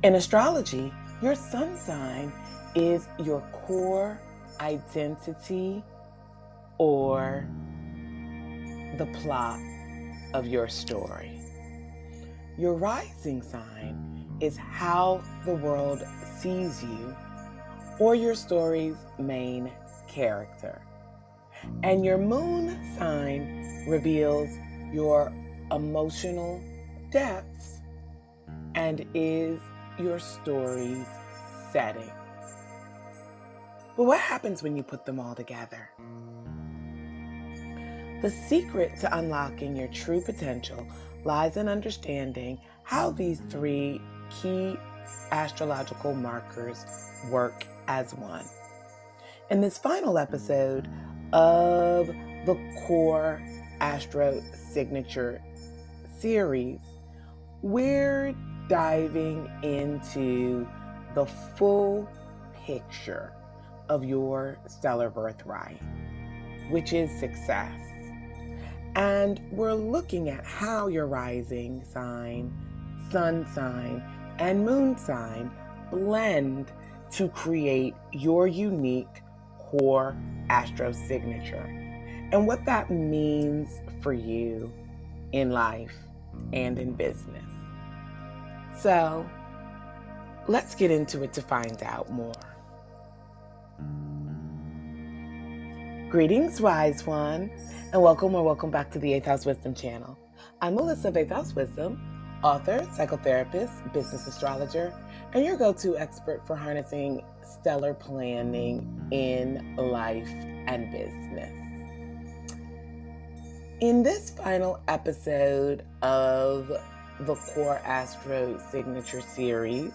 In astrology, your sun sign is your core identity or the plot of your story. Your rising sign is how the world sees you or your story's main character. And your moon sign reveals your emotional depths and is your story's setting. But what happens when you put them all together? The secret to unlocking your true potential lies in understanding how these three key astrological markers work as one. In this final episode of the Core Astro Signature series, we're diving into the full picture of your stellar birthright, which is success. And we're looking at how your rising sign, sun sign, and moon sign blend to create your unique core astro signature and what that means for you in life and in business. So let's get into it to find out more. Greetings, wise one, and welcome back to the 8th House Wisdom channel. I'm Melissa of 8th House Wisdom, author, psychotherapist, business astrologer, and your go-to expert for harnessing stellar planning in life and business. In this final episode of the Core Astro Signature series,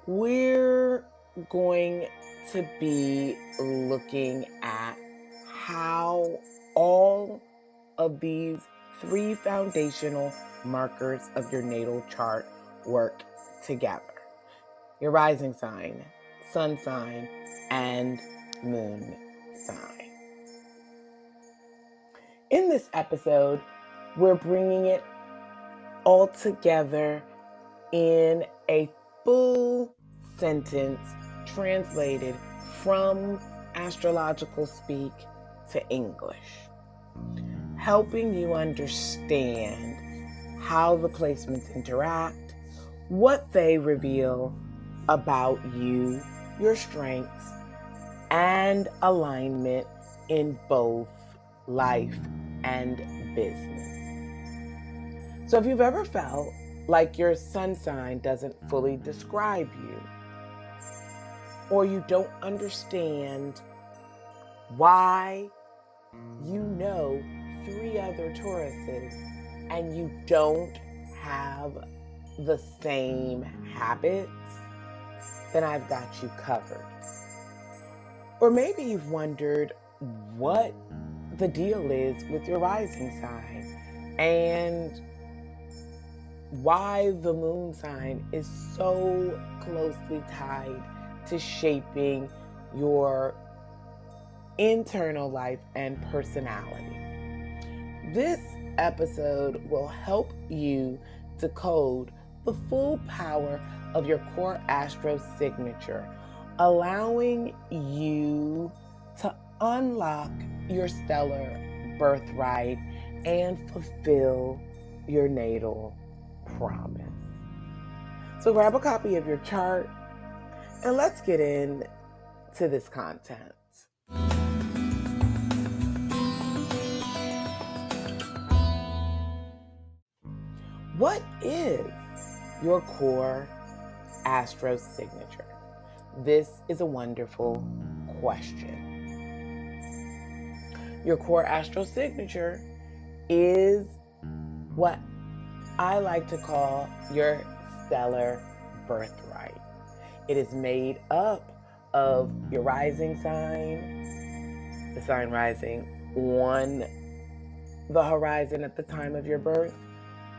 we're going to be looking at how all of these three foundational markers of your natal chart work together. Your rising sign, sun sign, and moon sign. In this episode, we're bringing it all together in a full sentence translated from astrological speak to English, helping you understand how the placements interact, what they reveal about you, your strengths, and alignment in both life and business. So if you've ever felt like your sun sign doesn't fully describe you, or you don't understand why you know 3 other Tauruses and you don't have the same habits, then I've got you covered. Or maybe you've wondered what the deal is with your rising sign and why the moon sign is so closely tied to shaping your internal life and personality. This episode will help you decode the full power of your core astro signature, allowing you to unlock your stellar birthright and fulfill your natal promise. So grab a copy of your chart and let's get into this content. What is your core astro signature? This is a wonderful question. Your core astro signature is what I like to call your stellar birthright. It is made up of your rising sign, the sign rising on the horizon at the time of your birth,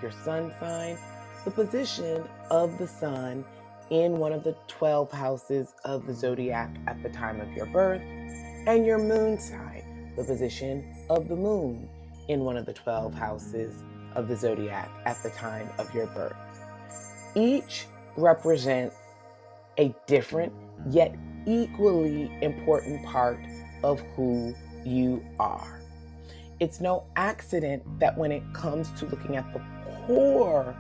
your sun sign, the position of the sun in one of the 12 houses of the zodiac at the time of your birth, and your moon sign, the position of the moon in one of the 12 houses of the zodiac at the time of your birth. Each represents a different yet equally important part of who you are. It's no accident that when it comes to looking at the core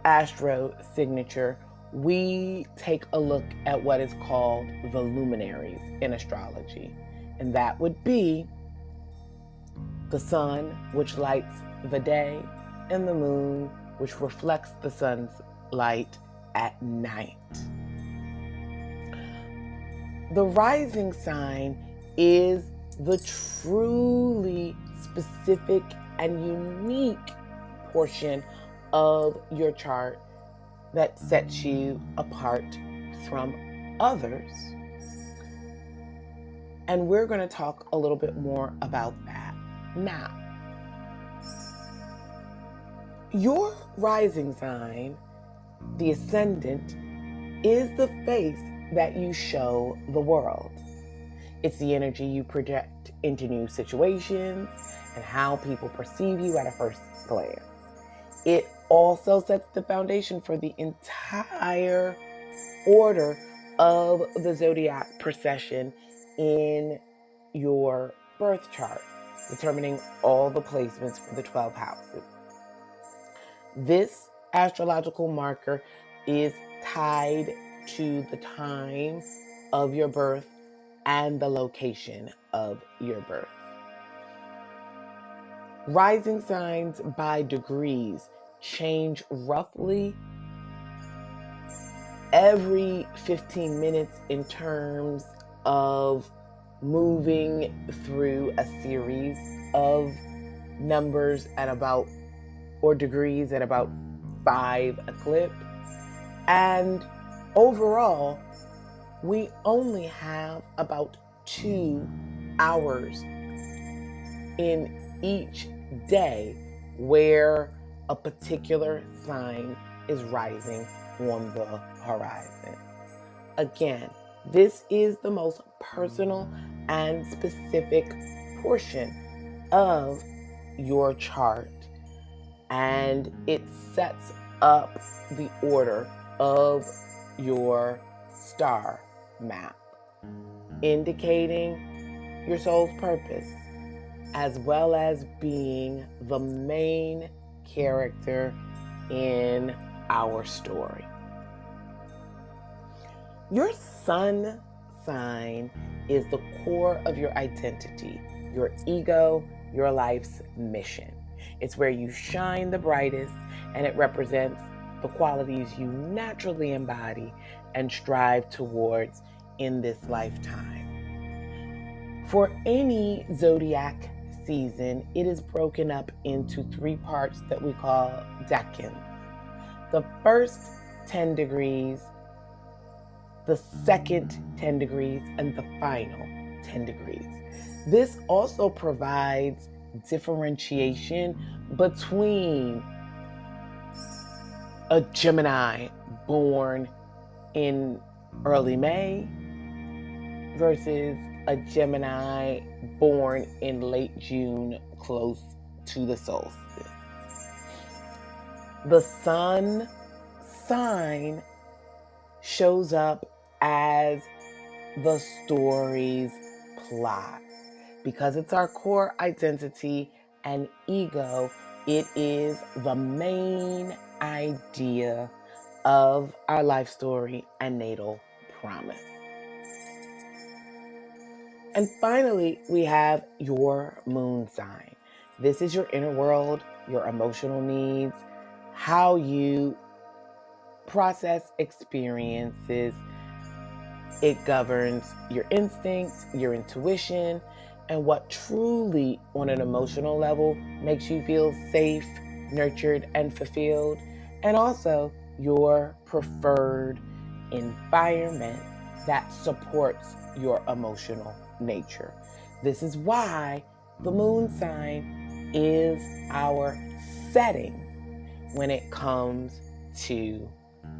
astro signature, we take a look at what is called the luminaries in astrology. And that would be the sun, which lights the day, and the moon, which reflects the sun's light at night. The rising sign is the truly specific and unique portion of your chart that sets you apart from others. And we're going to talk a little bit more about that now. Your rising sign, the ascendant, is the face that you show the world. It's the energy you project into new situations and how people perceive you at a first glance. It also sets the foundation for the entire order of the zodiac procession in your birth chart, determining all the placements for the 12 houses. This astrological marker is tied to the time of your birth and the location of your birth. Rising signs by degrees change roughly every 15 minutes in terms of moving through a series of numbers at about, or degrees at about 5 a clip. And overall, we only have about 2 hours in each day where a particular sign is rising on the horizon. Again, this is the most personal and specific portion of your chart, and it sets up the order of your star map, indicating your soul's purpose, as well as being the main character in our story. Your sun sign is the core of your identity, your ego, your life's mission. It's where you shine the brightest, and it represents the qualities you naturally embody and strive towards in this lifetime. For any zodiac season, it is broken up into 3 parts that we call decans. The first 10 degrees, the second 10 degrees, and the final 10 degrees. This also provides differentiation between a Gemini born in early May versus a Gemini born in late June, close to the solstice. The sun sign shows up as the story's plot. Because it's our core identity and ego, it is the main idea of our life story and natal promise. And finally, we have your moon sign. This is your inner world, your emotional needs, how you process experiences. It governs your instincts, your intuition, and what truly, on an emotional level, makes you feel safe, nurtured, and fulfilled, and also your preferred environment that supports your emotional nature. This is why the moon sign is our setting when it comes to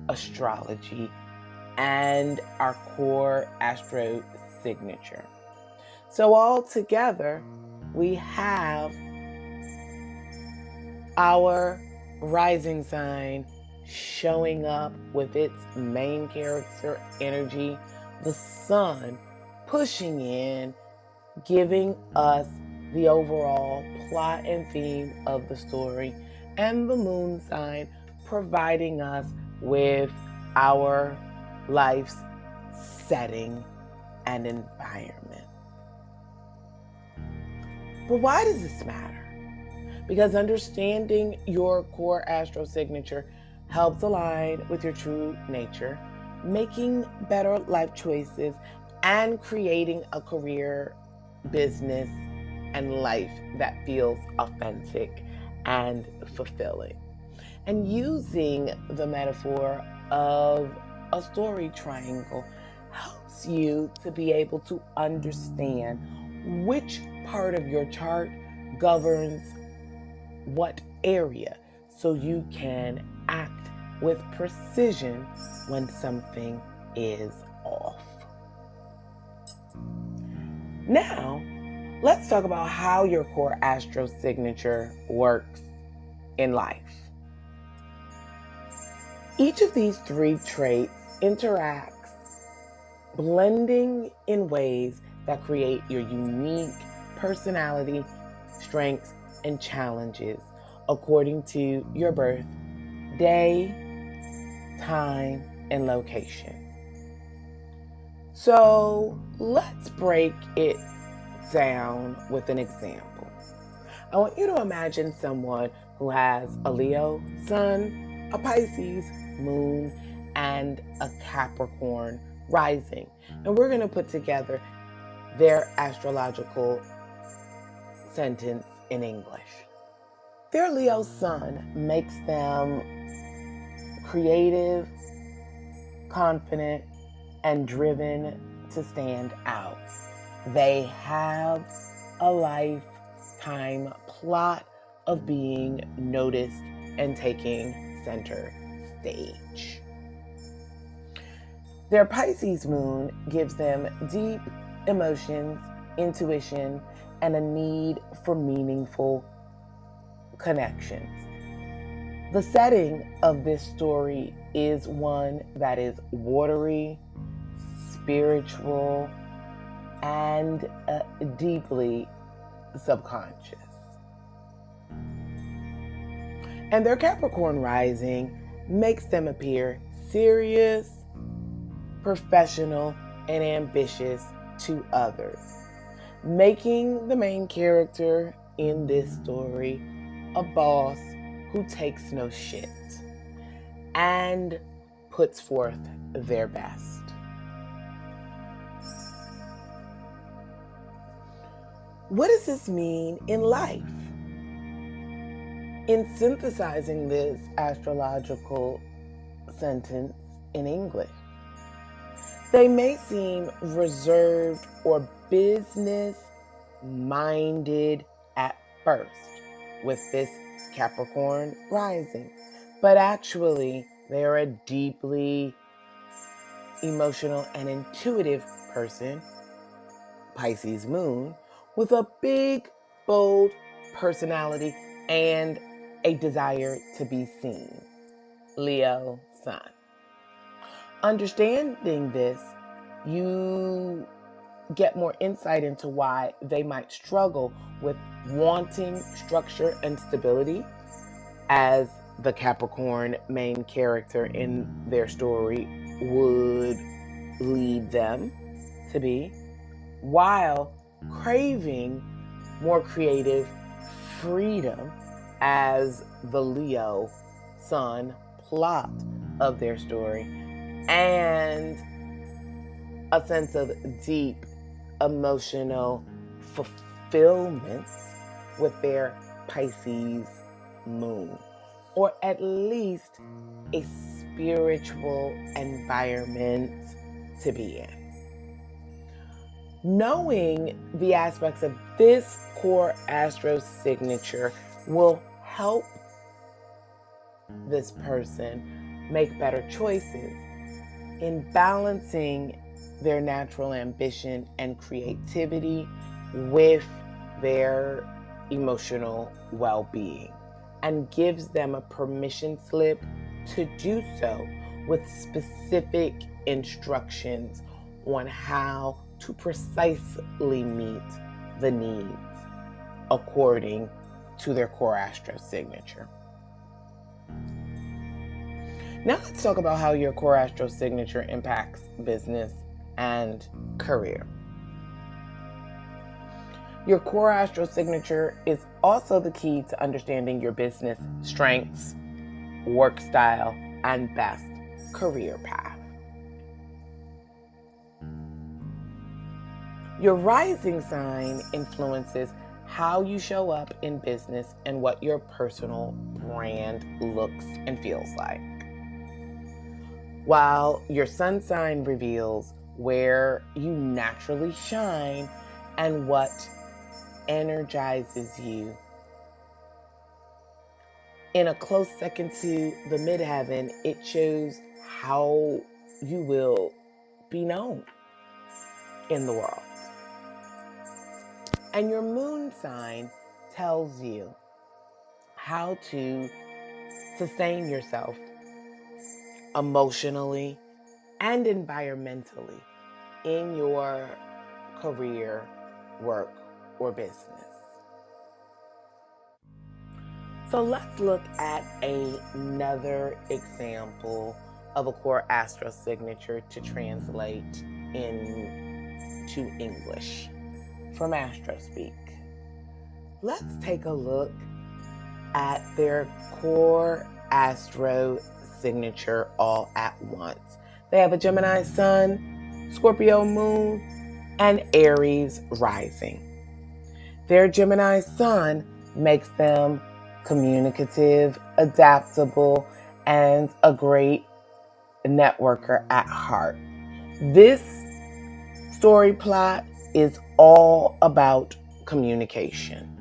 astrology and our core astro signature. So all together, we have our rising sign, showing up with its main character energy, the sun pushing in, giving us the overall plot and theme of the story, and the moon sign providing us with our life's setting and environment. But why does this matter? Because understanding your core astro signature helps align with your true nature, making better life choices, and creating a career, business, and life that feels authentic and fulfilling. And using the metaphor of a story triangle helps you to be able to understand which part of your chart governs what area, so you can act with precision when something is off. Now, let's talk about how your core astro signature works in life. Each of these 3 traits interacts, blending in ways that create your unique personality, strengths, and challenges according to your birth day, time, and location. So let's break it down with an example. I want you to imagine someone who has a Leo sun, a Pisces moon, and a Capricorn rising. And we're going to put together their astrological sentence in English. Their Leo sun makes them creative, confident, and driven to stand out. They have a lifetime plot of being noticed and taking center stage. Their Pisces moon gives them deep emotions, intuition, and a need for meaningful connections. The setting of this story is one that is watery, spiritual, and deeply subconscious. And their Capricorn rising makes them appear serious, professional, and ambitious to others, making the main character in this story a boss who takes no shit and puts forth their best. What does this mean in life? In synthesizing this astrological sentence in English, they may seem reserved or business-minded at first with this Capricorn rising, but actually they are a deeply emotional and intuitive person, Pisces moon, with a big, bold personality and a desire to be seen, Leo sun. Understanding this, you get more insight into why they might struggle with wanting structure and stability, as the Capricorn main character in their story would lead them to be, while craving more creative freedom as the Leo sun plot of their story, and a sense of deep emotional fulfillment with their Pisces moon, or at least a spiritual environment to be in. Knowing the aspects of this core astro signature will help this person make better choices in balancing their natural ambition and creativity with their emotional well-being, and gives them a permission slip to do so with specific instructions on how to precisely meet the needs according to their core astro signature. Now let's talk about how your core astro signature impacts business and career. Your core astro signature is also the key to understanding your business strengths, work style, and best career path. Your rising sign influences how you show up in business and what your personal brand looks and feels like, while your sun sign reveals where you naturally shine and what energizes you. In a close second to the midheaven, it shows how you will be known in the world. And your moon sign tells you how to sustain yourself emotionally and environmentally in your career, work, or business. So let's look at another example of a core astro signature to translate into English from Astro Speak. Let's take a look at their core astro signature all at once. They have a Gemini sun, Scorpio moon, and Aries rising. Their Gemini sun makes them communicative, adaptable, and a great networker at heart. This story plot is all about communication.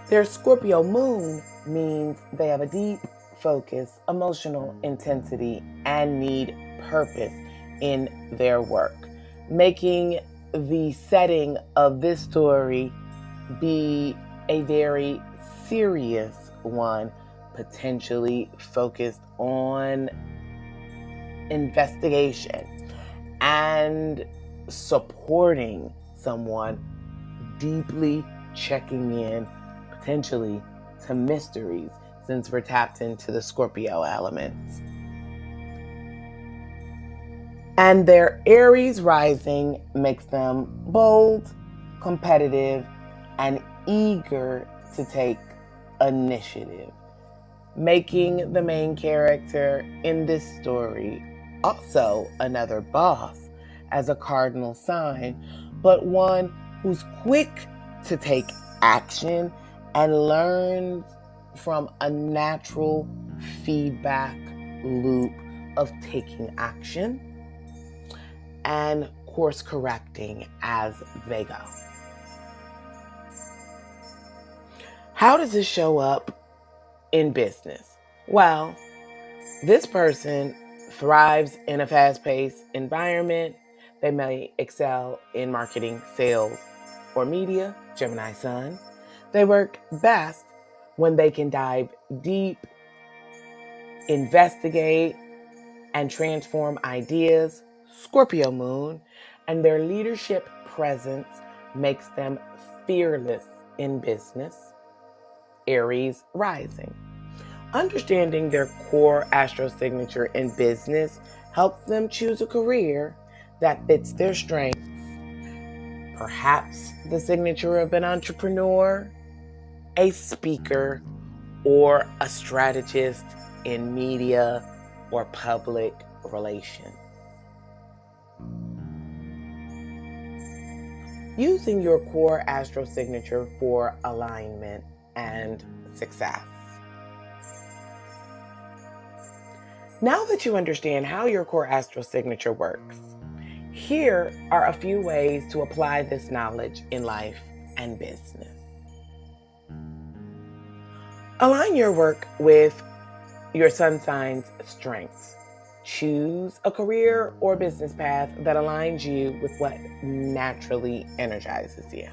Their Scorpio moon means they have a deep focus, emotional intensity, and need purpose in their work, making the setting of this story be a very serious one, potentially focused on investigation and supporting someone, deeply checking in potentially to mysteries, since we're tapped into the Scorpio elements. And their Aries rising makes them bold, competitive, and eager to take initiative, making the main character in this story also another boss as a cardinal sign, but one who's quick to take action and learns from a natural feedback loop of taking action and course correcting as they go. How does this show up in business? Well, this person thrives in a fast-paced environment. They may excel in marketing, sales, or media, Gemini sun. They work best when they can dive deep, investigate, and transform ideas, Scorpio moon, and their leadership presence makes them fearless in business, Aries rising. Understanding their core astro signature in business helps them choose a career that fits their strengths. Perhaps the signature of an entrepreneur, a speaker, or a strategist in media or public relations. Using your core astro signature for alignment and success. Now that you understand how your core astro signature works, here are a few ways to apply this knowledge in life and business. Align your work with your sun sign's strengths. Choose a career or business path that aligns you with what naturally energizes you.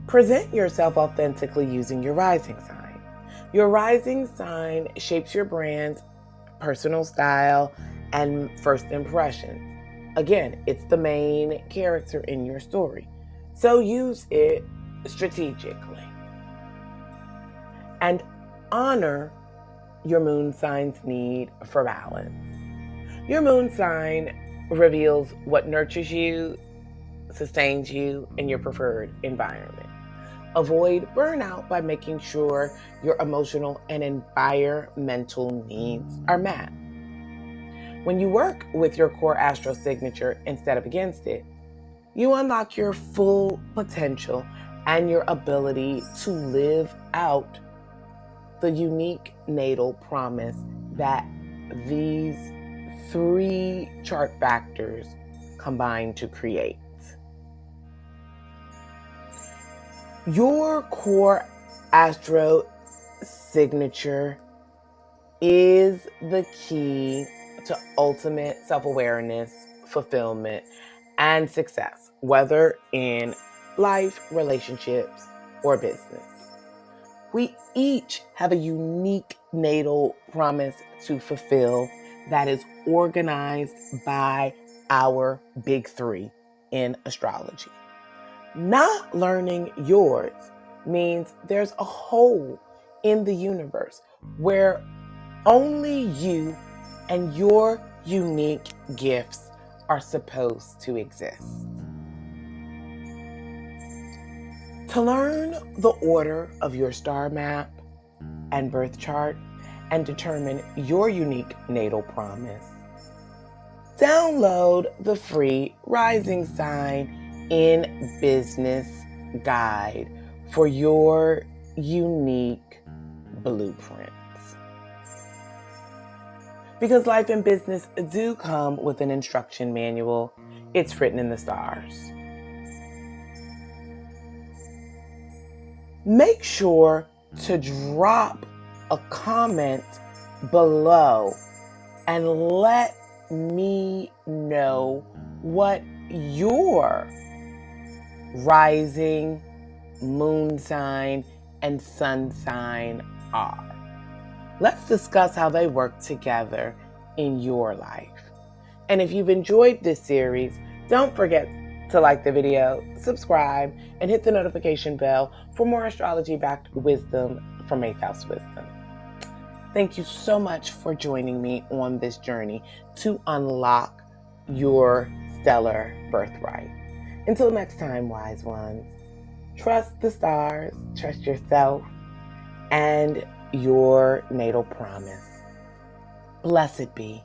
Present yourself authentically using your rising sign. Your rising sign shapes your brand's personal style and first impressions. Again, it's the main character in your story, so use it strategically. And honor your moon sign's need for balance. Your moon sign reveals what nurtures you, sustains you in your preferred environment. Avoid burnout by making sure your emotional and environmental needs are met. When you work with your core astral signature instead of against it, you unlock your full potential and your ability to live out the unique natal promise that these 3 chart factors combine to create. Your core astro signature is the key to ultimate self-awareness, fulfillment, and success, whether in life, relationships, or business. We each have a unique natal promise to fulfill that is organized by our big 3 in astrology. Not learning yours means there's a hole in the universe where only you and your unique gifts are supposed to exist. To learn the order of your star map and birth chart and determine your unique natal promise, download the free Rising Sign in Business guide for your unique blueprints. Because life and business do come with an instruction manual, it's written in the stars. Make sure to drop a comment below and let me know what your rising, moon sign, and sun sign are. Let's discuss how they work together in your life. And if you've enjoyed this series, don't forget to like the video, subscribe, and hit the notification bell for more astrology-backed wisdom from 8th House Wisdom. Thank you so much for joining me on this journey to unlock your stellar birthright. Until next time, wise ones, trust the stars, trust yourself, and your natal promise. Blessed be.